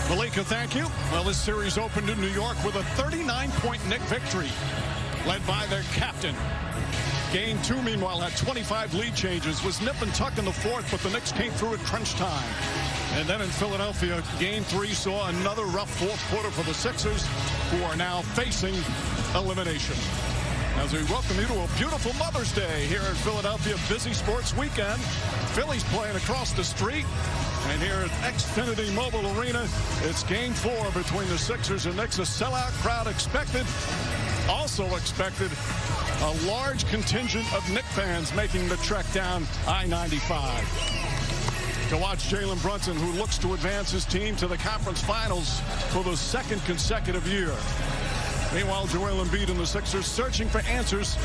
Malika, thank you. Well, this series opened in New York with a 39-point Knicks victory, led by their captain. Game 2, meanwhile, had 25 lead changes, was nip and tuck in the fourth, but the Knicks came through at crunch time. And then in Philadelphia, Game 3 saw another rough fourth quarter for the Sixers, who are now facing elimination. As we welcome you to a beautiful Mother's Day here in Philadelphia, busy sports weekend. Phillies playing across the street. And here at Xfinity Mobile Arena, it's Game 4 between the Sixers and Knicks. A sellout crowd expected. Also expected a large contingent of Knicks fans making the trek down I-95 to watch Jalen Brunson, who looks to advance his team to the conference finals for the second consecutive year. Meanwhile, Joel Embiid and the Sixers searching for answers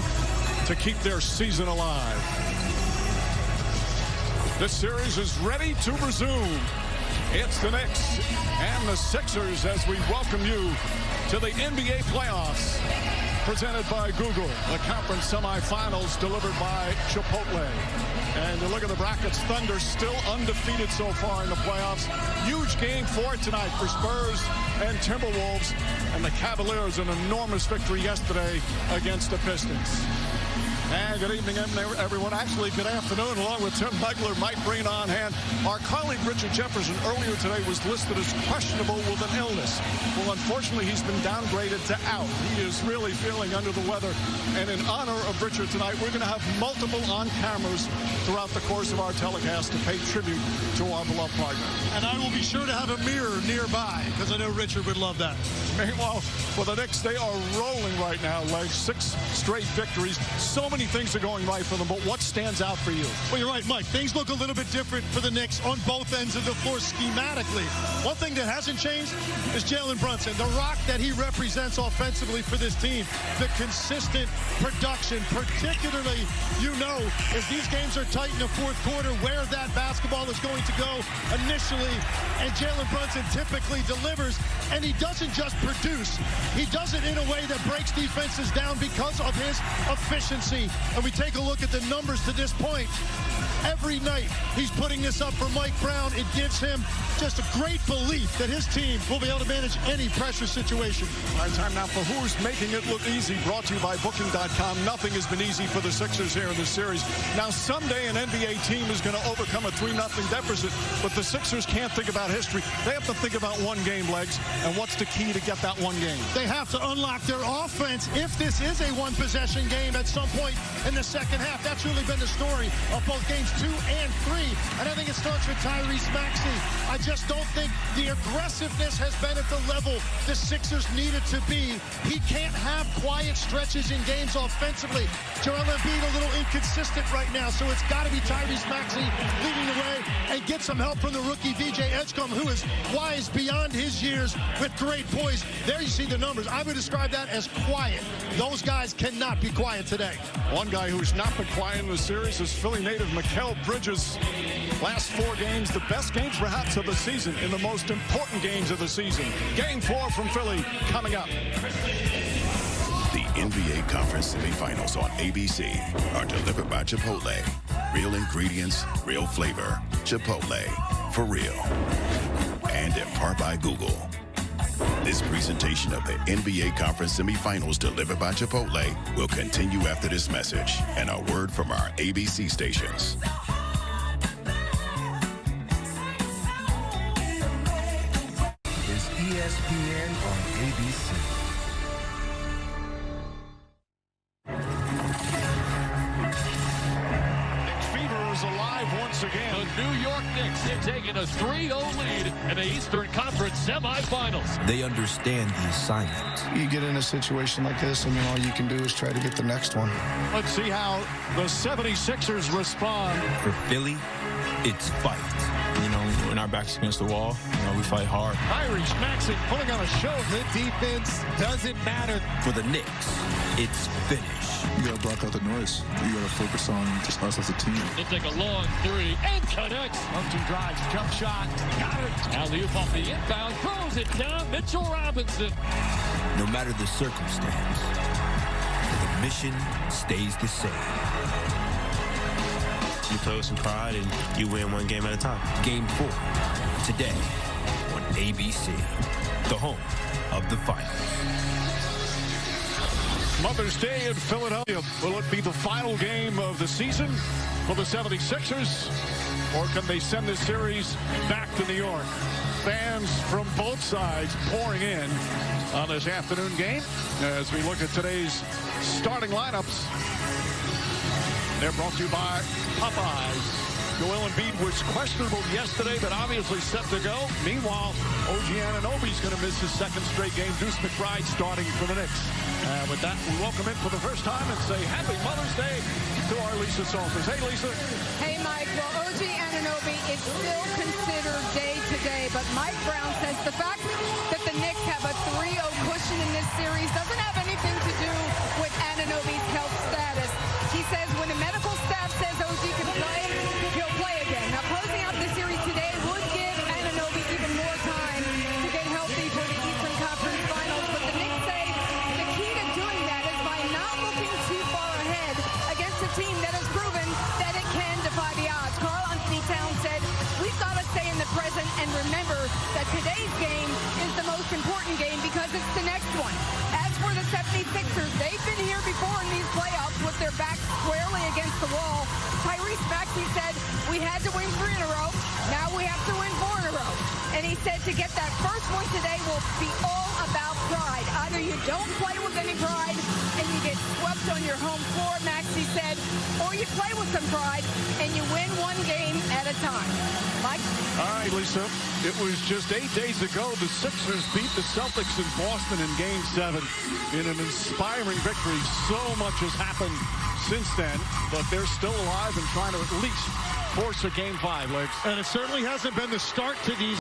to keep their season alive. This series is ready to resume. It's the Knicks and the Sixers as we welcome you to the NBA playoffs. Presented by Google, the conference semifinals delivered by Chipotle. And you look at the brackets, Thunder still undefeated so far in the playoffs. Huge Game 4 tonight for Spurs and Timberwolves. And the Cavaliers an enormous victory yesterday against the Pistons. And good evening, everyone. Actually, good afternoon, along with Tim Legler, Mike Breen on hand. Our colleague Richard Jefferson earlier today was listed as questionable with an illness. Well, unfortunately, he's been downgraded to out. He is really feeling under the weather. And in honor of Richard tonight, we're going to have multiple on-cameras throughout the course of our telecast to pay tribute to our beloved partner. And I will be sure to have a mirror nearby, because I know Richard would love that. Meanwhile, for the Knicks, they are rolling right now, like 6 straight victories. So many things are going right for them, but what stands out for you? Well, you're right, Mike. Things look a little bit different for the Knicks on both ends of the floor schematically. One thing that hasn't changed is Jalen Brunson, the rock that he represents offensively for this team. The consistent production, particularly, as these games are tight in the fourth quarter, where that basketball is going to go initially. And Jalen Brunson typically delivers, and he doesn't just produce. He does it in a way that breaks defenses down because of his efficiency. And we take a look at the numbers to this point. Every night he's putting this up for Mike Brown. It gives him just a great belief that his team will be able to manage any pressure situation. All right, time now for Who's Making It Look Easy, brought to you by Booking.com. Nothing has been easy for the Sixers here in this series. Now, someday an NBA team is going to overcome a 3-0 deficit, but the Sixers can't think about history. They have to think about one game, Legs, and what's the key to get that one game? They have to unlock their offense if this is a one-possession game at some point in the second half. That's really been the story of both games 2 and 3. And I think it starts with Tyrese Maxey. I just don't think the aggressiveness has been at the level the Sixers needed to be. He can't have quiet stretches in games offensively. Joel Embiid a little inconsistent right now, so it's got to be Tyrese Maxey leading the way and get some help from the rookie VJ Edgecombe, who is wise beyond his years with great poise. There you see the numbers. I would describe that as quiet. Those guys cannot be quiet today. One guy who's not been quiet in the series is Philly native Mikal Bridges. Last 4 games, the best games perhaps of the season, in the most important games of the season. Game 4 from Philly coming up. The NBA Conference Semifinals on ABC are delivered by Chipotle. Real ingredients, real flavor. Chipotle, for real. And in part by Google. This presentation of the NBA Conference Semifinals delivered by Chipotle will continue after this message and a word from our ABC stations. Is ESPN on ABC. Alive once again. The New York Knicks have taken a 3-0 lead in the Eastern Conference semifinals. They understand the assignment. You get in a situation like this, and all you can do is try to get the next one. Let's see how the 76ers respond. For Philly, it's fight. When our back's against the wall, we fight hard. Tyrese Maxey pulling on a show. The defense doesn't matter. For the Knicks, it's finish. You got to block out the noise. You got to focus on just us as a team. They'll take a long 3 and connects. 1-2 drives, jump shot, got it. Alley-oop off the inbound, throws it down. Mitchell Robinson. No matter the circumstance, the mission stays the same. You play with some pride and you win one game at a time. Game 4, today on ABC, the home of the finals. Mother's Day in Philadelphia. Will it be the final game of the season for the 76ers? Or can they send this series back to New York? Fans from both sides pouring in on this afternoon game as we look at today's starting lineups. They're brought to you by Popeyes. Joel Embiid was questionable yesterday, but obviously set to go. Meanwhile, OG Anunoby's going to miss his second straight game. Deuce McBride starting for the Knicks. With that, we welcome in for the first time and say Happy Mother's Day to our Lisa Salters. Hey, Lisa. Hey, Mike. Well, OG Anunoby is still considered day-to-day, but Mike Brown says the fact that the Knicks have a 3-0 cushion in this series doesn't have anything to do with Anunoby's health status. He says when the medical staff says OG can play, he'll play again. Now, closing out the series today would give Anunoby even more time to get healthy for the Eastern Conference Finals, but the Knicks say the key to doing that is by not looking too far ahead against a team that has proven that it can defy the odds. Karl-Anthony Towns said, we've got to stay in the present and remember that today's game is the most important game because it's the next one. As for the 76ers, they've been here before in these playoffs with their backs squarely against the wall. Tyrese Maxey said, we had to win 3 in a row. Now we have to win 4 in a row. And he said to get that first one today will be all about pride. Either you don't play with any pride and you get swept on your home floor, Maxey said, or you play with some pride and you win one game at a time. Mike? All right, Lisa. It was just 8 days ago the Sixers beat the Celtics in Boston in Game 7 in an inspiring victory. So much has happened since then, but they're still alive and trying to at least force a Game 5, Legs. And it certainly hasn't been the start to these